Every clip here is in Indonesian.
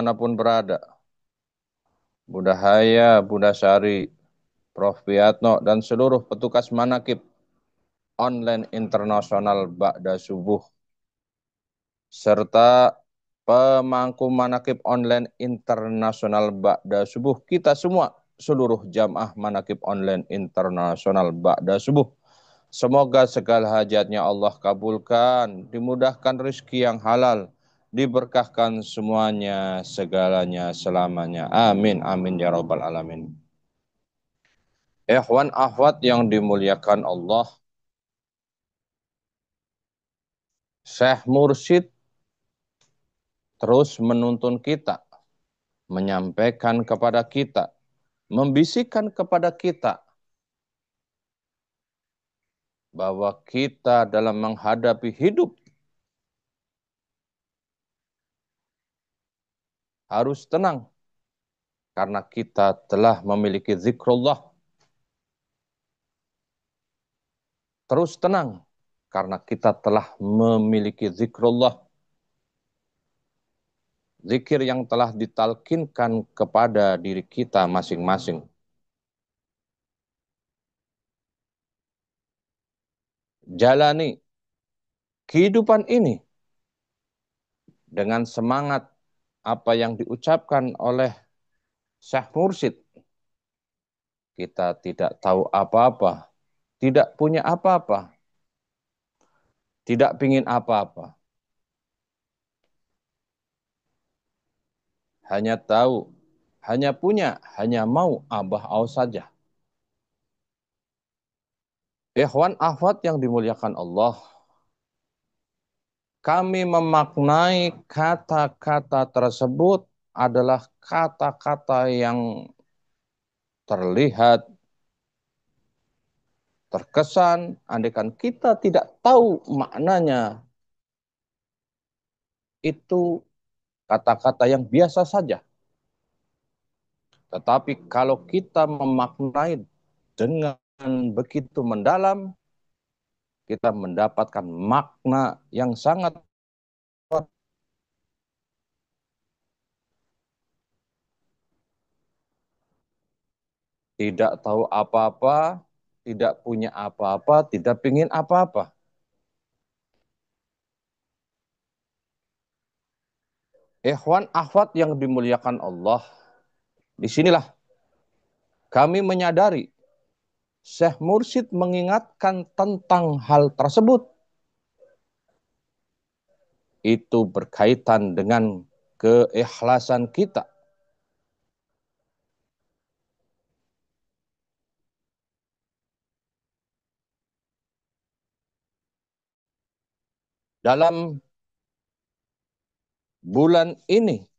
manapun berada, Bunda Haya, Bunda Syari, Prof. Wiatno, dan seluruh petugas manakib online internasional Ba'da Subuh, serta pemangku manakib online internasional Ba'da Subuh, kita semua, seluruh jamaah manakib online internasional Ba'da Subuh. Semoga segala hajatnya Allah kabulkan, dimudahkan rezeki yang halal, diberkahkan semuanya, segalanya, selamanya. Amin, amin, ya rabbal alamin. Ikhwan akhwat yang dimuliakan Allah, Syekh Mursyid terus menuntun kita, menyampaikan kepada kita, membisikkan kepada kita, bahwa kita dalam menghadapi hidup harus tenang, karena kita telah memiliki zikrullah. Terus tenang, karena kita telah memiliki zikrullah. Zikir yang telah ditalkinkan kepada diri kita masing-masing. Jalani kehidupan ini dengan semangat apa yang diucapkan oleh Syekh Mursyid. Kita tidak tahu apa-apa, tidak punya apa-apa, tidak pingin apa-apa. Hanya tahu, hanya punya, hanya mau abah-au saja. Ikhwan akhwat yang dimuliakan Allah, kami memaknai kata-kata tersebut adalah kata-kata yang terlihat, terkesan, andaikan kita tidak tahu maknanya, itu kata-kata yang biasa saja. Tetapi kalau kita memaknai dengan begitu mendalam, kita mendapatkan makna yang sangat tidak tahu apa-apa, tidak punya apa-apa, tidak ingin apa-apa. Ikhwan akhwat yang dimuliakan Allah, disinilah kami menyadari Syekh Mursyid mengingatkan tentang hal tersebut. Itu berkaitan dengan keikhlasan kita dalam bulan ini.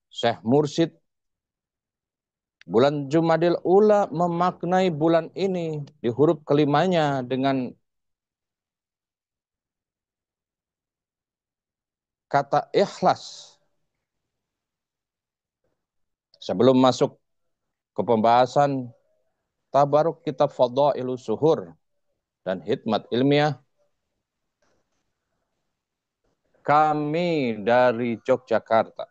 Syekh Mursyid bulan Jumadil Ula memaknai bulan ini di huruf kelimanya dengan kata ikhlas. Sebelum masuk ke pembahasan tabaruk kitab Fadailus Suhur dan hikmat ilmiah, kami dari Yogyakarta,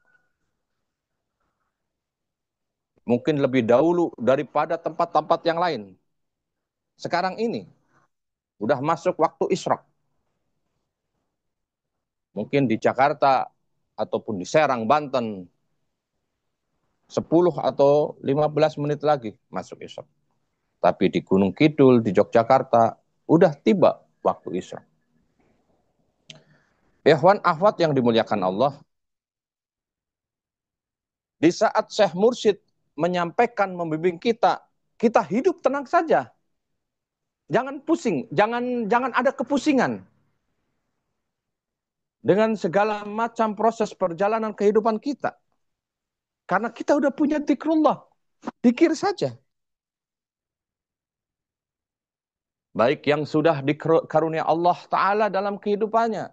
mungkin lebih dahulu daripada tempat-tempat yang lain. Sekarang ini udah masuk waktu isyraq. Mungkin di Jakarta ataupun di Serang, Banten, 10 atau 15 menit lagi masuk isyraq. Tapi di Gunung Kidul, di Yogyakarta, udah tiba waktu isyraq. Ikhwan akhwat yang dimuliakan Allah, di saat Syekh Mursyid menyampaikan, membimbing kita, kita hidup tenang saja. Jangan pusing, jangan ada kepusingan dengan segala macam proses perjalanan kehidupan kita. Karena kita udah punya zikrullah, zikir saja. Baik yang sudah dikarunia Allah Ta'ala dalam kehidupannya,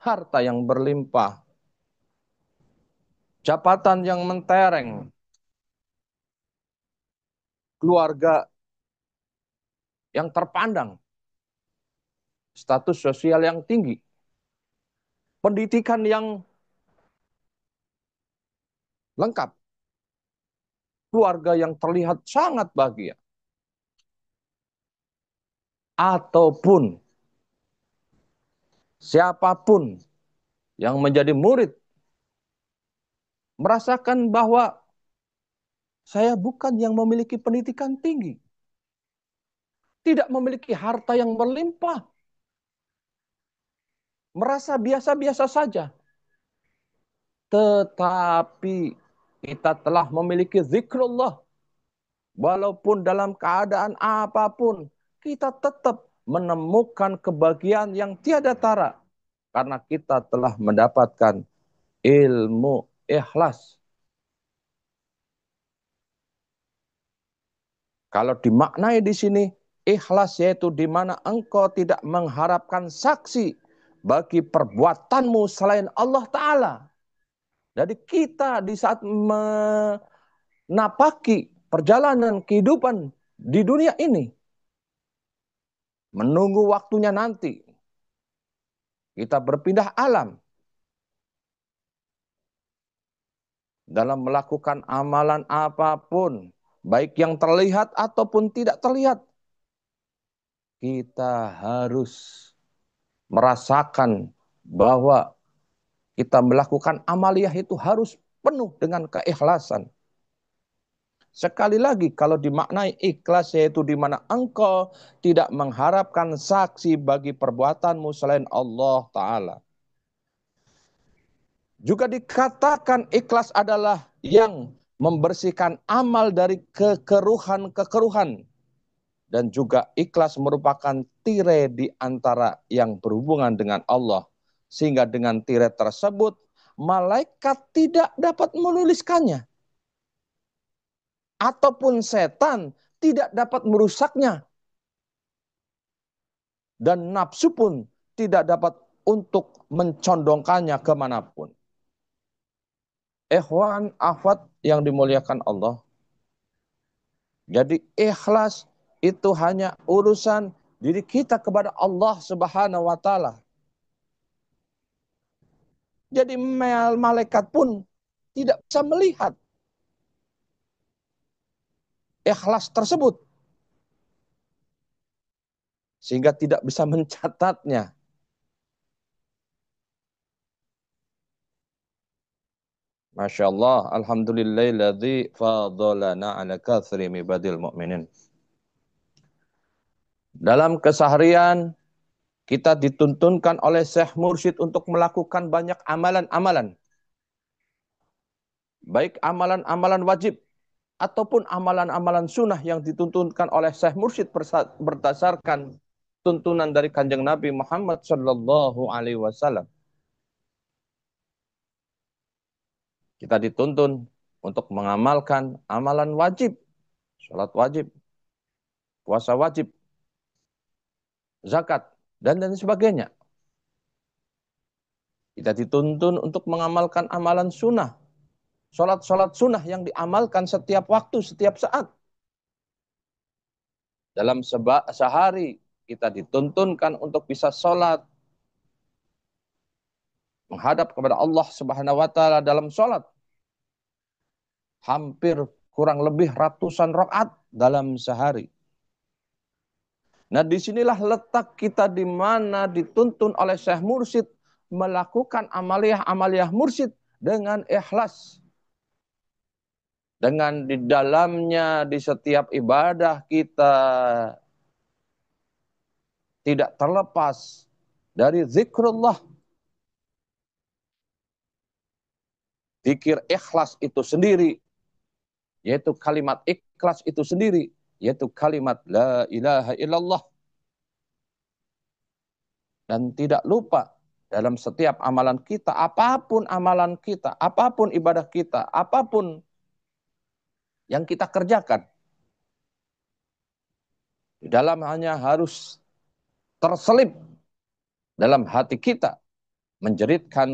harta yang berlimpah, jabatan yang mentereng, keluarga yang terpandang, status sosial yang tinggi, pendidikan yang lengkap, keluarga yang terlihat sangat bahagia, ataupun siapapun yang menjadi murid merasakan bahwa saya bukan yang memiliki pendidikan tinggi, tidak memiliki harta yang berlimpah, merasa biasa-biasa saja. Tetapi kita telah memiliki zikrullah. Walaupun dalam keadaan apapun, kita tetap menemukan kebahagiaan yang tiada tara. Karena kita telah mendapatkan ilmu ikhlas. Kalau dimaknai di sini, ikhlas yaitu di mana engkau tidak mengharapkan saksi bagi perbuatanmu selain Allah Ta'ala. Jadi kita di saat menapaki perjalanan kehidupan di dunia ini, menunggu waktunya nanti, kita berpindah alam dalam melakukan amalan apapun, baik yang terlihat ataupun tidak terlihat. Kita harus merasakan bahwa kita melakukan amaliyah itu harus penuh dengan keikhlasan. Sekali lagi, kalau dimaknai ikhlas yaitu di mana engkau tidak mengharapkan saksi bagi perbuatanmu selain Allah Ta'ala. Juga dikatakan ikhlas adalah yang membersihkan amal dari kekeruhan-kekeruhan. Dan juga ikhlas merupakan tirai di antara yang berhubungan dengan Allah. Sehingga dengan tirai tersebut, malaikat tidak dapat menuliskannya. Ataupun setan tidak dapat merusaknya. Dan nafsu pun tidak dapat untuk mencondongkannya kemanapun. Ikhwan, akhwat yang dimuliakan Allah. Jadi ikhlas itu hanya urusan diri kita kepada Allah Subhanahu wa Ta'ala. Jadi malaikat pun tidak bisa melihat ikhlas tersebut. Sehingga tidak bisa mencatatnya. Masya Allah. Alhamdulillahilladzi fadolana ala kathri mibadil mu'minin. Dalam keseharian, kita dituntunkan oleh Syekh Mursyid untuk melakukan banyak amalan-amalan. Baik amalan-amalan wajib, ataupun amalan-amalan sunnah yang dituntunkan oleh Syekh Mursyid berdasarkan tuntunan dari Kanjeng Nabi Muhammad Sallallahu Alaihi Wasallam. Kita dituntun untuk mengamalkan amalan wajib, sholat wajib, puasa wajib, zakat, dan lain sebagainya. Kita dituntun untuk mengamalkan amalan sunnah, sholat-sholat sunnah yang diamalkan setiap waktu, setiap saat. Dalam sehari kita dituntunkan untuk bisa sholat, menghadap kepada Allah Subhanahu wa Ta'ala dalam sholat. Hampir kurang lebih ratusan rakaat dalam sehari. Nah, disinilah letak kita di mana dituntun oleh Syekh Mursyid melakukan amaliyah mursyid dengan ikhlas. Dengan di dalamnya, di setiap ibadah kita tidak terlepas dari zikrullah. Zikir ikhlas itu sendiri, yaitu kalimat ikhlas itu sendiri, yaitu kalimat la ilaha illallah. Dan tidak lupa dalam setiap amalan kita, apapun amalan kita, apapun ibadah kita, apapun yang kita kerjakan, di dalam hanya harus terselip dalam hati kita, menjeritkan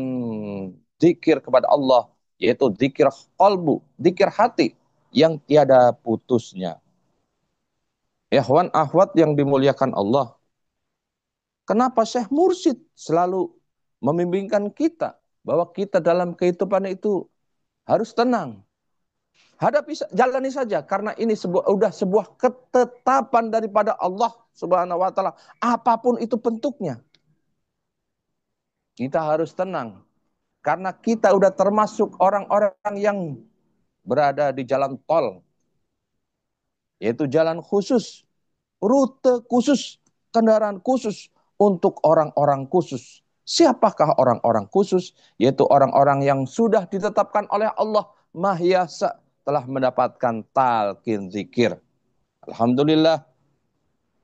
zikir kepada Allah, yaitu zikir qalbu, zikir hati, yang tiada putusnya. Ikhwan akhwat yang dimuliakan Allah, kenapa Syekh Mursyid selalu membimbingkan kita bahwa kita dalam kehidupan itu harus tenang. Hadapi, jalani saja karena ini sudah sebuah ketetapan daripada Allah Subhanahu wa taala. Apapun itu bentuknya. Kita harus tenang karena kita udah termasuk orang-orang yang berada di jalan tol, yaitu jalan khusus, rute khusus, kendaraan khusus untuk orang-orang khusus. Siapakah orang-orang khusus? Yaitu orang-orang yang sudah ditetapkan oleh Allah Mahyasa telah mendapatkan talqin zikir. Alhamdulillah.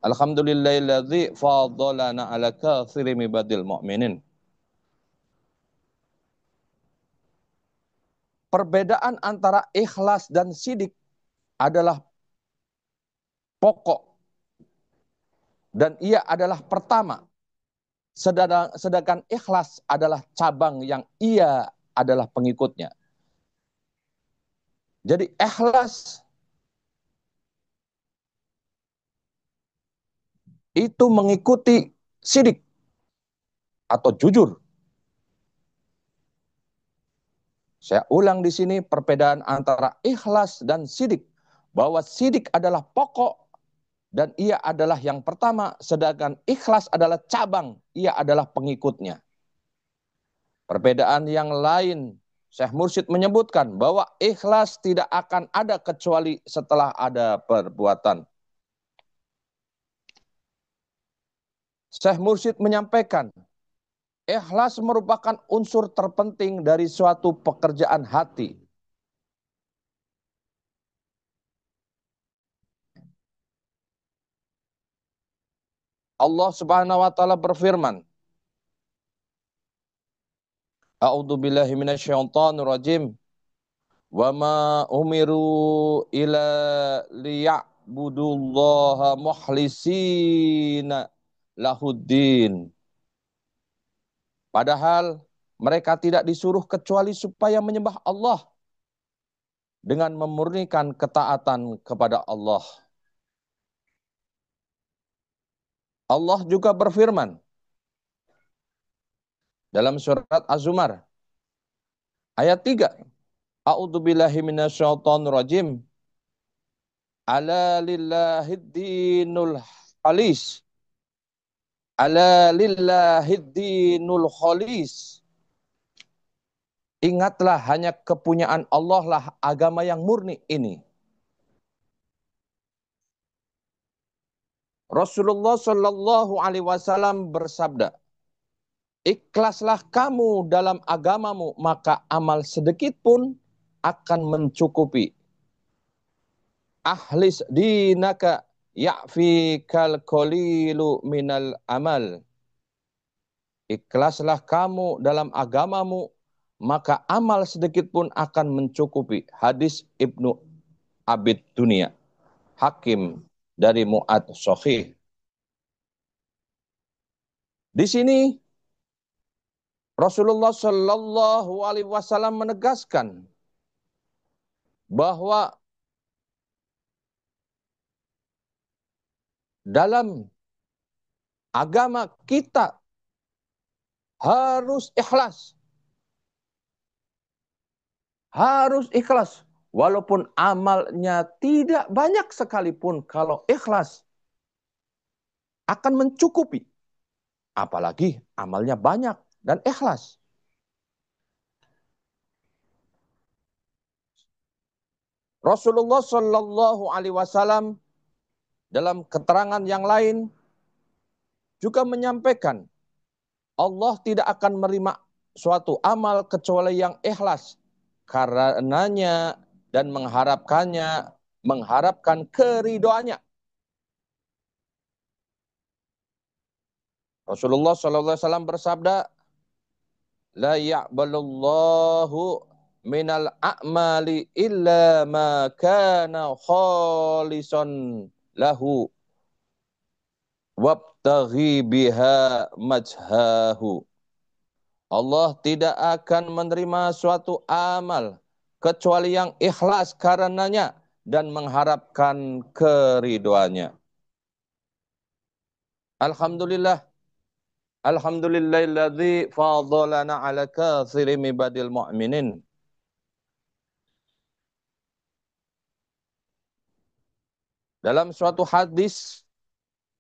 Alhamdulillahilladzi fadhalana ala katsirin ibadil mu'minin. Perbedaan antara ikhlas dan sidik adalah pokok. Dan ia adalah pertama. Sedangkan ikhlas adalah cabang yang ia adalah pengikutnya. Jadi ikhlas itu mengikuti sidik atau jujur. Saya ulang di sini perbedaan antara ikhlas dan sidik. Bahwa sidik adalah pokok dan ia adalah yang pertama. Sedangkan ikhlas adalah cabang, ia adalah pengikutnya. Perbedaan yang lain, Syekh Mursyid menyebutkan bahwa ikhlas tidak akan ada kecuali setelah ada perbuatan. Syekh Mursyid menyampaikan, ikhlas merupakan unsur terpenting dari suatu pekerjaan hati. Allah Subhanahu wa taala berfirman, A'udzu billahi minasyaitonir rajim. Wa ma umiru ila liya'budullaha mukhlisina lahuddin. Padahal mereka tidak disuruh kecuali supaya menyembah Allah dengan memurnikan ketaatan kepada Allah. Allah juga berfirman dalam surat Az-Zumar ayat 3. A'udzu billahi minasyaitonir rajim. Ala lillahid dinul khalis. Ala lillahid dinul khalis. Ingatlah hanya kepunyaan Allah lah agama yang murni ini. Rasulullah Shallallahu Alaihi Wasallam bersabda, ikhlaslah kamu dalam agamamu, maka amal sedikit pun akan mencukupi. Ahlis dinaka ya'fikal qalilu minal amal. Ikhlaslah kamu dalam agamamu, maka amal sedikit pun akan mencukupi. Hadis Ibnu Abid Dunia, Hakim dari Mu'ad Sohih. Di sini Rasulullah Shallallahu Alaihi Wasallam menegaskan bahwa dalam agama kita harus ikhlas. Harus ikhlas. Walaupun amalnya tidak banyak sekalipun, kalau ikhlas akan mencukupi. Apalagi amalnya banyak dan ikhlas. Rasulullah Shallallahu Alaihi Wasallam dalam keterangan yang lain juga menyampaikan, Allah tidak akan menerima suatu amal kecuali yang ikhlas. Karenanya dan mengharapkan keridhoannya. Rasulullah SAW bersabda, la ya'balullahu minal a'mali illa ma kana khalisan lahu wabtaghi biha majhahu. Allah tidak akan menerima suatu amal kecuali yang ikhlas karenanya dan mengharapkan keridhoannya. Alhamdulillah, Alhamdulillahilladzi fadhalana ala katsiri ibadil mu'minin. Dalam suatu hadis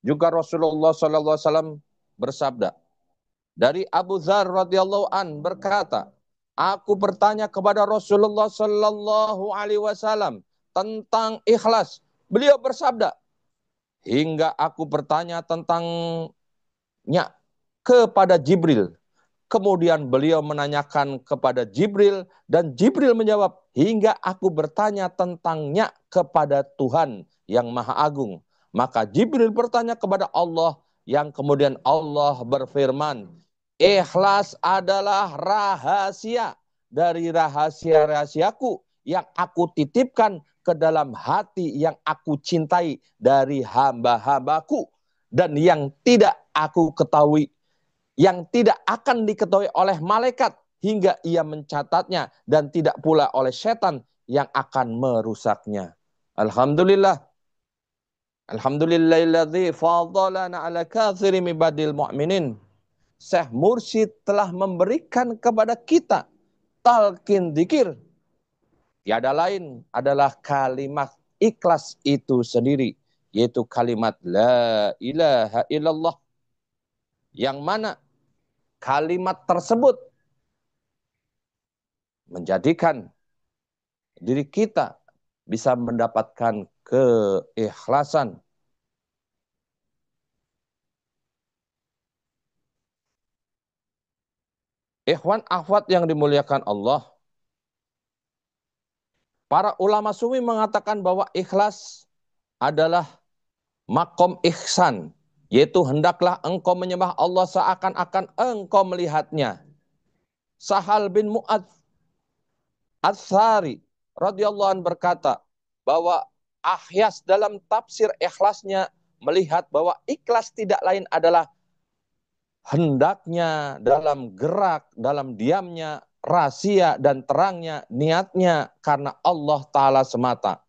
juga Rasulullah SAW bersabda, dari Abu Dzar radhiyallahu an berkata, aku bertanya kepada Rasulullah sallallahu alaihi wasallam tentang ikhlas. Beliau bersabda, hingga aku bertanya tentangnya kepada Jibril. Kemudian beliau menanyakan kepada Jibril dan Jibril menjawab, hingga aku bertanya tentangnya kepada Tuhan yang Maha Agung. Maka Jibril bertanya kepada Allah yang kemudian Allah berfirman, ikhlas adalah rahasia dari rahasia-rahasiaku yang aku titipkan ke dalam hati yang aku cintai dari hamba-hambaku dan yang tidak aku ketahui, yang tidak akan diketahui oleh malaikat hingga ia mencatatnya dan tidak pula oleh setan yang akan merusaknya. Alhamdulillah. Alhamdulillahilladzi fadhalana ala katsiri ibadil mu'minin. Syekh Mursyid telah memberikan kepada kita talqin dzikir. Tiada lain adalah kalimat ikhlas itu sendiri, yaitu kalimat la ilaha illallah, yang mana kalimat tersebut menjadikan diri kita bisa mendapatkan keikhlasan. Ikhwan akhwat yang dimuliakan Allah, para ulama sufi mengatakan bahwa ikhlas adalah makom ihsan, yaitu hendaklah engkau menyembah Allah seakan-akan engkau melihatnya. Sahal bin Mu'adz Ats-Tsari radhiyallahu anhu berkata bahwa Ahyas dalam tafsir ikhlasnya melihat bahwa ikhlas tidak lain adalah hendaknya dalam gerak, dalam diamnya, rahasia dan terangnya, niatnya karena Allah Ta'ala semata.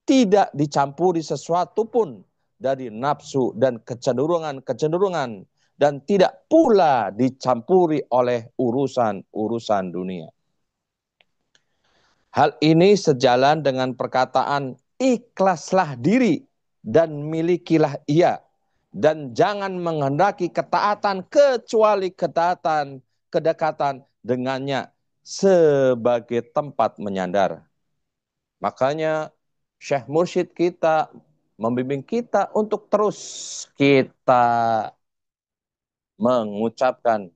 Tidak dicampuri sesuatu pun dari nafsu dan kecenderungan-kecenderungan, dan tidak pula dicampuri oleh urusan-urusan dunia. Hal ini sejalan dengan perkataan ikhlaslah diri dan milikilah ia, dan jangan menghendaki ketaatan kecuali kedekatan dengannya sebagai tempat menyandar. Makanya Syekh Mursyid kita membimbing kita untuk terus kita mengucapkan,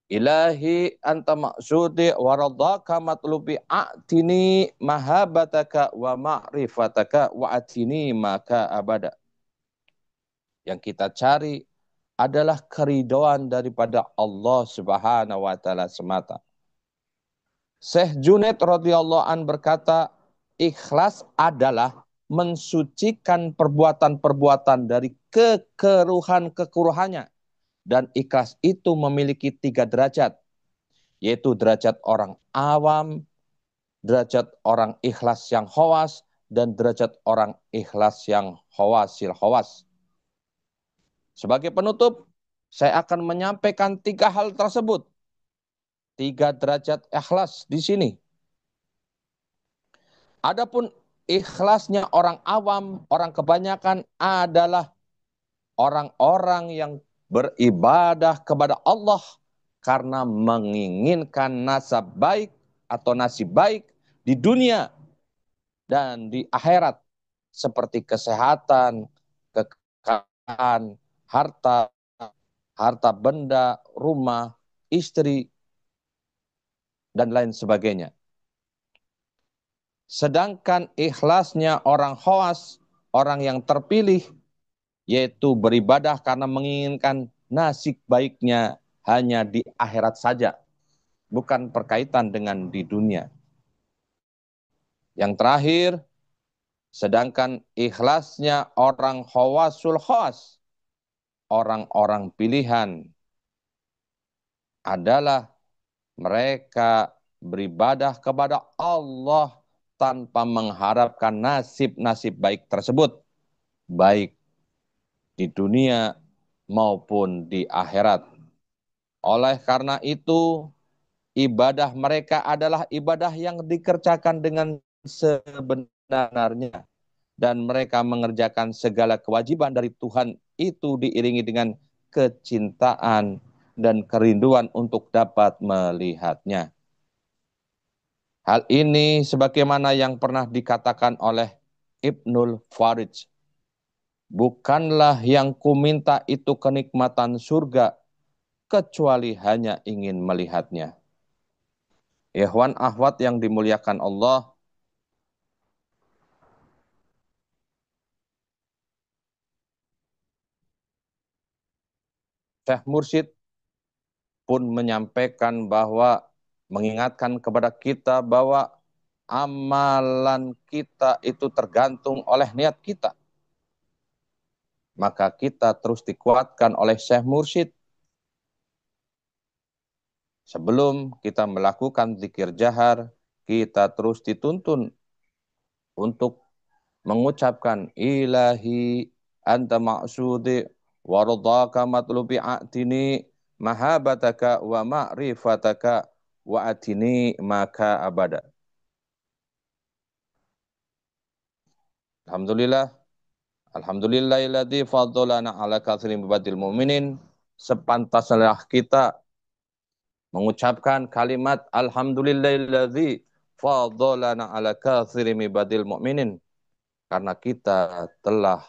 Ilahi anta maksudi waradaka matlubi a'tini mahabataka wa ma'rifataka wa atini maka abada. Yang kita cari adalah keridhaan daripada Allah Subhanahu wa taala semata. Syekh Junaid radhiyallahu an berkata, ikhlas adalah mensucikan perbuatan-perbuatan dari kekeruhan-kekeruhannya. Dan ikhlas itu memiliki 3 derajat, yaitu derajat orang awam, derajat orang ikhlas yang khawas, dan derajat orang ikhlas yang khawasil khawas. Sebagai penutup, saya akan menyampaikan 3 hal tersebut. 3 derajat ikhlas di sini. Adapun ikhlasnya orang awam, orang kebanyakan adalah orang-orang yang beribadah kepada Allah karena menginginkan nasab baik atau nasib baik di dunia dan di akhirat, seperti kesehatan, kekayaan, harta, harta benda, rumah, istri, dan lain sebagainya. Sedangkan ikhlasnya orang khawas, orang yang terpilih, yaitu beribadah karena menginginkan nasib baiknya hanya di akhirat saja, bukan berkaitan dengan di dunia. Yang terakhir, sedangkan ikhlasnya orang khawasul khawas, orang-orang pilihan, adalah mereka beribadah kepada Allah tanpa mengharapkan nasib-nasib baik tersebut, baik di dunia maupun di akhirat. Oleh karena itu, ibadah mereka adalah ibadah yang dikerjakan dengan sebenarnya. Dan mereka mengerjakan segala kewajiban dari Tuhan itu diiringi dengan kecintaan dan kerinduan untuk dapat melihatnya. Hal ini sebagaimana yang pernah dikatakan oleh Ibnul Farij. Bukanlah yang kuminta itu kenikmatan surga, kecuali hanya ingin melihatnya. Ikhwan ahwat yang dimuliakan Allah, Syekh Mursyid pun menyampaikan bahwa mengingatkan kepada kita bahwa amalan kita itu tergantung oleh niat kita. Maka kita terus dikuatkan oleh Syekh Mursyid. Sebelum kita melakukan zikir jahar, kita terus dituntun untuk mengucapkan ilahi anta ma'sudi waradaka matlubi a'tini mahabataka wa ma'rifataka wa atini maka abada. Alhamdulillah, alhamdulillahilladzi fadolana ala katsirin bibadil mu'minin. Sepantasnya kita mengucapkan kalimat alhamdulillahilladzi fadolana ala katsirin bibadil mu'minin. Karena kita telah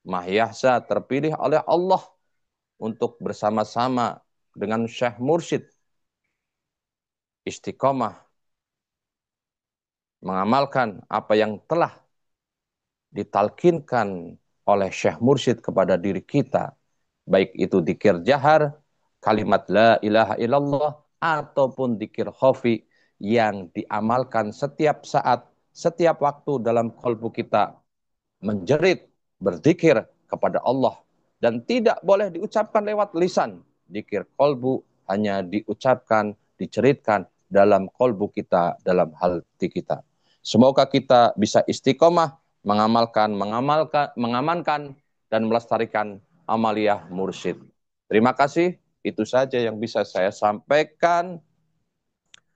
mahyahsa terpilih oleh Allah untuk bersama-sama dengan Syekh Mursyid istiqomah mengamalkan apa yang telah ditalkinkan oleh Syekh Mursyid kepada diri kita, baik itu dzikir jahar, kalimat la ilaha illallah, ataupun dzikir khafi yang diamalkan setiap saat, setiap waktu dalam kalbu kita menjerit, berzikir kepada Allah. Dan tidak boleh diucapkan lewat lisan. Dzikir kalbu hanya diucapkan, diceritkan dalam kalbu kita, dalam hati kita. Semoga kita bisa istiqomah mengamankan dan melestarikan amaliyah mursyid. Terima kasih. Itu saja yang bisa saya sampaikan.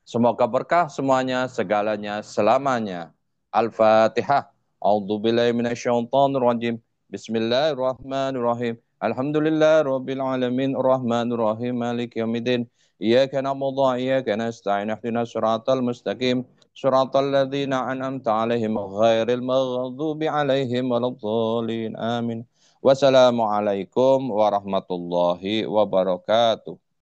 Semoga berkah semuanya, segalanya, selamanya. Al-Fatihah. A'udzu billahi minasyaitonir rajim. Bismillahirrahmanirrahim. Alhamdulillah rabbil alamin arrahmanir rahim maliki yaumiddin. Iyyaka na'budu wa iyyaka nasta'in ihdinas siratal mustaqim. Siratal ladzina an'amta 'alaihim ghairil maghdubi 'alaihim waladdallin. Amin. Wassalamualaikum warahmatullahi wabarakatuh.